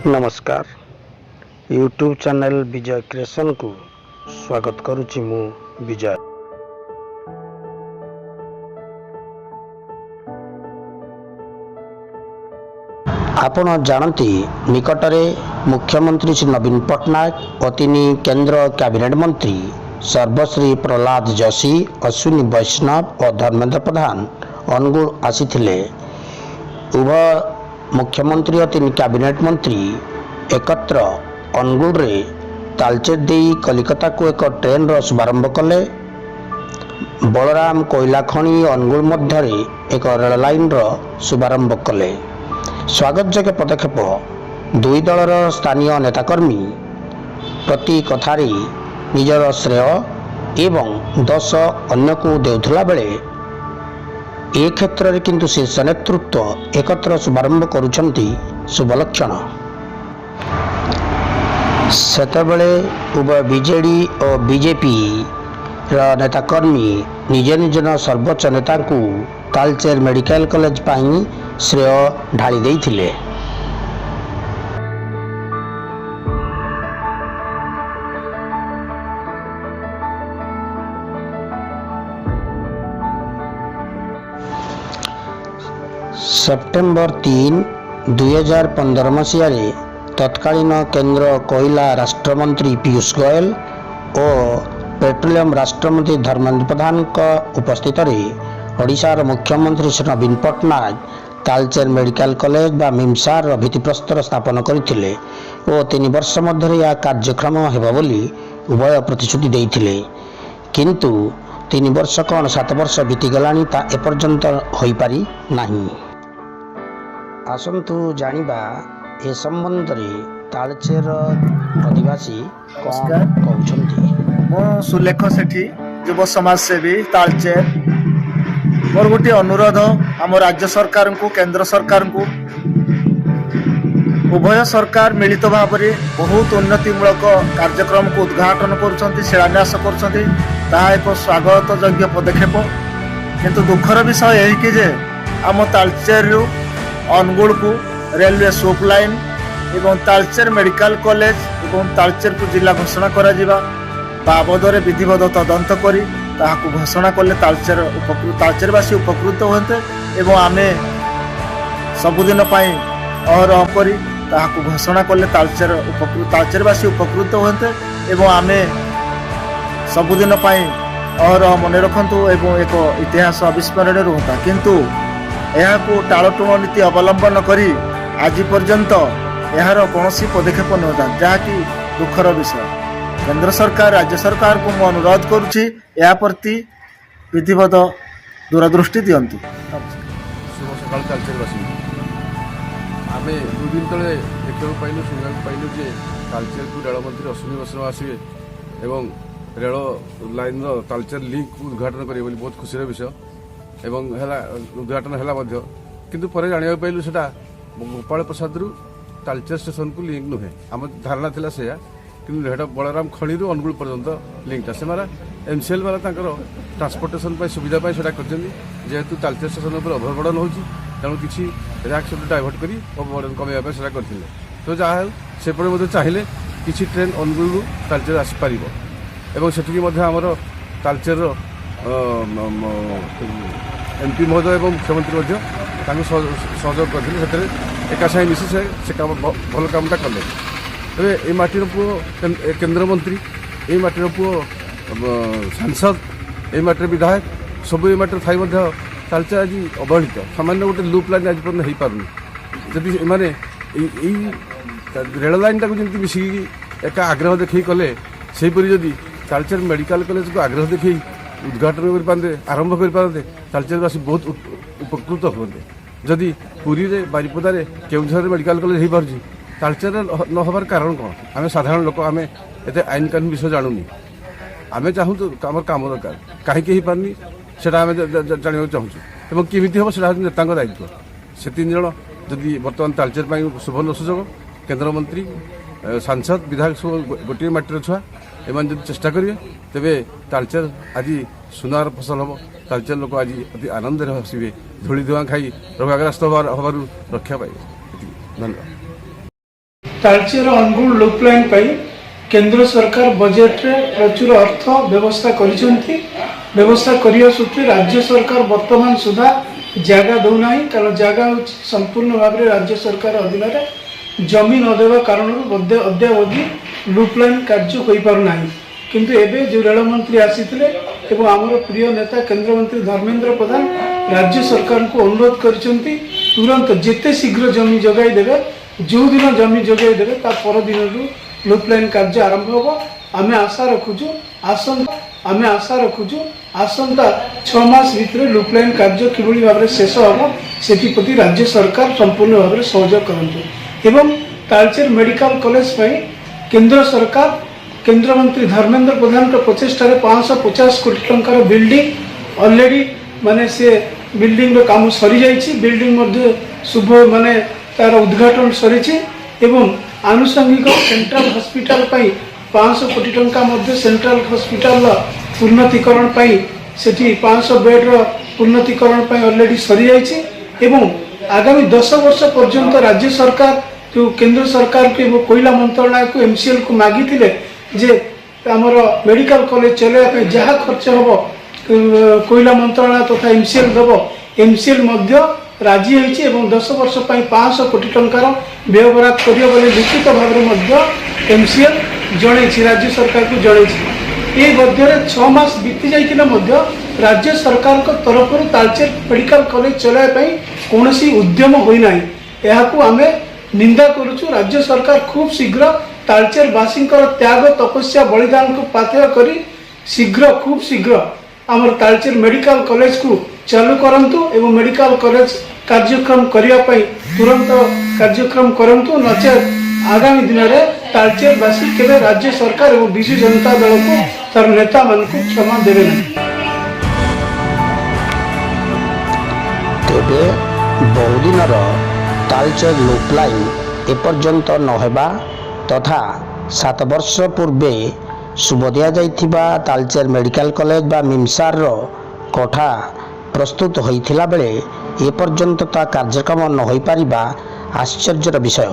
नमस्कार YouTube channel विजय creation को स्वागत करुच्ची मु विजय। आपण जानती निकटरे मुख्यमंत्री श्री नवीन पट्टनायक और तीन केंद्र कैबिनेट मंत्री सर्वश्री प्रहलाद जोशी, अश्विनी वैष्णव और धर्मेंद्र प्रधान अनुगुल आसीथिले। उभय मुख्यमंत्री और तीन कैबिनेट मंत्री एकत्र अनुगुल रे तालचेर दे कलिकता को एक ट्रेन रो शुभारंभ कले। बलराम कोयला खनि अनुगुल मध्य एक रेल लाइन रो शुभारंभ कले। स्वागतयोग्य पदक्षेप दुई दलर स्थानीय नेताकर्मी प्रति कथारी निजर श्रेय एवं दस अन्य को देउथला बेले ए क्षेत्र में किंतु शीर्ष नेतृत्व एकत्र शुभारंभ करुछंती शुभ लक्षण। सेतबेले उभय बीजेडी और बीजेपी नेताकर्मी निज निज सर्वोच्च नेता को तालचेर मेडिकल कॉलेज पाई श्रेय ढाली देइथिले। सेप्टेम्बर 3, 2015 मसीह तत्कालीन केंद्र कोयला राष्ट्रमंत्री पीयूष गोयल और पेट्रोलियम राष्ट्रमंत्री धर्मेंद्र प्रधान उपस्थित ओडिशार मुख्यमंत्री श्री नवीन पट्टनायक तालचेर मेडिकल कॉलेज बा मिमसार भित्तिप्रस्तर स्थापन करथिले और 3 वर्ष मध्य यह कार्यक्रम हेबा बोली उभय प्रतिश्रुति देइथिले। किंतु 3 वर्ष कौन 7 वर्ष बीतीगलानी ता एपर्यंत होई पारि नाही। आसंतु जानिबा ए संबंध रे तालचेर आदिवासी कौन कहउछंती। मो सुलेख सेठी युव समाज सेवी तालचेर। मोर गोटे अनुरोध आम राज्य सरकार को केंद्र सरकार को उभय सरकार मिलित भाव में बहुत उन्नतिमूलक कार्यक्रम को उद्घाटन कर शिलान्यास कर एक स्वागत योग्य पदक्षेप। किंतु दुखर विषय यही कि जे आम तालचेर अनुगुल को रेलवे सोप लाइन एवं तालचेर मेडिकल कॉलेज एवं तालचेर को जिला घोषणा करा जिबा बाबदरे विधिवत तदंत करी ताहाकु घोषणा कले तालचेरवासी उपकृत होते एवं आमे सबुदिन पाई अहरह करी ताहाकु घोषणा कले तालचेरवासी उपकृत होते एवं आमे सबुदिन पाई अहरह मन रखतु एवं एक इतिहास अविस्मरणीय रुहता। किंतु यह टालटुण नीति अवलंबन करी आज पर्यंत यार कौन पदक्षेप नता जहाँकि दुखर विषय। केंद्र सरकार राज्य सरकार को मु अनुरोध करुच्ची या प्रति विधिवत दूरदृष्टि दिंतु। शुभ सकाल तालचेरवासी आम 2 दिन तले देखा पाइलु शुणा पाइलु जे तालचेर को रेल मंत्री अश्विनी वैष्णव आसवे एवं रेल लाइन तालचेर लिंक को उद्घाटन करेंगे बोली बहुत खुशी विषय एवं उद्घाटन है। किंतु पर जाना पाइलु से गोपाल प्रसाद रु तालचेर स्टेशन को लिंक नुहे आम धारणा था से कि बलराम खनि रु अनुगुल पर्यंत लिंकटा से एमसीएल वाला ट्रांसपोर्टेशन सुविधा जेहेतु तालचेर स्टेशन पर ओभरबर्डन हो तेणु किसी रैक सब डाइवर्ट कर ओभरबर्डन कमेवा करते। तो जहाँ से चाहिए किसी ट्रेन अनुगुल रु तालचेर आसीपर एवं से आमर तालचेर एमपी महोदय एवं मुख्यमंत्री सहयोग करते एका साई मिसी से काम भल कामटा कले। तेरे ये माटीर पुओ केन्द्रमंत्री ये माटीर पुओ सांसद ये माटीर विधायक सब ये माटीर थी तालचेर आज अवहेलित सामान्य गोटे लूप लाइन आज पर्यटन हो पारनी। जदि मैंने रेल लाइन टाक जमी मिसिकी एक आग्रह देखी कले सेहीपरि जदि तालचेर मेडिकल कॉलेज को आग्रह देखी उद्घाटन कर आरंभ कर तालचेरवासी बहुत उपकृत होते। जदि पुरी रे बारिपदारे केउझर मेडिकल कॉलेज हो पार्टी तालचेर न होबार कारण कौन? आम साधारण लोक आम एत आईन कानून विषय जानूनी आम चाहूँ तो आम कम दरकार कहीं पारनी से जानवा चाहूँ एवं केमी हम से नेता दायित्व से 3 जन जदि बर्तमान तालचेर सुवर्ण सुजोग केन्द्रमंत्री सांसद विधायक सब गोटे माटीर छुआ एम जब चेष्टा करेंगे तेरे तालचेर आज सुनार फसल हम तालचेर लोक आज अति आनंद हसवे धूली धुआं खाई रोगाग्रस्त हबार रक्षा पाइबे। धन्यवाद। तालचेर अनुगुण लुप लाइन पाई केंद्र सरकार बजेट रे प्रचुर अर्थ व्यवस्था करिसेंती। व्यवस्था करिया सूत्रे राज्य सरकार वर्तमान सुधा जगह दौना कारण जगह संपूर्ण भाव में राज्य सरकार अधीन में जमी न देवा कारण अद्यावधि लुप लाइन कार्य हो पारना। किंतु एबे जो रेल मंत्री आसीथिले एवं आमर प्रिय नेता केंद्र मंत्री धर्मेंद्र प्रधान राज्य सरकार को अनुरोध करिसेंती तुरंत जेते शीघ्र जमी जगाई देवे। जो दिन जमी जगाई देवे ता पर दिन लुप लाइन कार्य आरंभ होगा। आमे आशा रखुचु आसंता 6 मास भितर लुप लाइन कार्य किभली भाव में शेष हम से राज्य सरकार संपूर्ण भाव में सहयोग करंतु। एवं तालचेर मेडिकल कॉलेज पर केंद्र सरकार केंद्र मंत्री धर्मेंद्र प्रधान के प्रचेषा 550 कोटी टंकार बिल्डिंग ऑलरेडी माने से बिल्डिंग काम सरी जाइछि। बिल्डिंग मध्य शुभ माने तार उद्घाटन सरी एवं आनुषंगिक सेंट्रल हॉस्पिटल पाई 500 कोटी टंका मध्य सेंट्रल हॉस्पिटल उन्नतीकरण पाई सेठी 500 बेड उन्नतीकरण पाई ऑलरेडी सरी जाइछि एवं आगामी 10 वर्ष पर्यंत राज्य सरकार जो केंद्र सरकार के कोयला मंत्रालय को एमसीएल को मागी थिले जे हमर मेडिकल कॉलेज चले पे जहाँ खर्च हम कोयला मंत्रालय तथा एमसीएल दब एमसीएल मध्य राजी होइछि एवं 10 वर्ष पाई 500 कोटी टंकार व्ययबराद करियो बोले लिखित भाव में एमसीएल जणैछि राज्य सरकार को जणैछि। ए मध्य 6 मास बीती जाइकिना मध्य राज्य सरकार को तरफ तालचेर मेडिकल कॉलेज चलाय पई कोनोसी उद्यम होई नाही। एहाकू आमे निंदा करूछु। राज्य सरकार खूब शीघ्र तालचेर वासींकर त्याग तपस्या बलिदान को पाथेय करी खूब शीघ्र आमर तालचेर मेडिकल कॉलेज को चालू करंतु एवं मेडिकल कॉलेज कार्यक्रम करिया पई तुरंत कार्यक्रम करंतु नचेत आगामी दिन में तालचेरवासी केवल राज्य सरकार और विजु जनता दल को तार नेता मान को क्षमा देवे नहीं। तेबे बहुदिन तालचेर लुप लाइन एपर्यंत नहेबा तथा 7 वर्ष पूर्वे शुभ दिया जाइथिबा तालचेर मेडिकल कॉलेज बा मिमसार कोठा प्रस्तुत होइथिला बेले एपर्यंत ता कार्यक्रम न होई पारिबा आश्चर्यर विषय।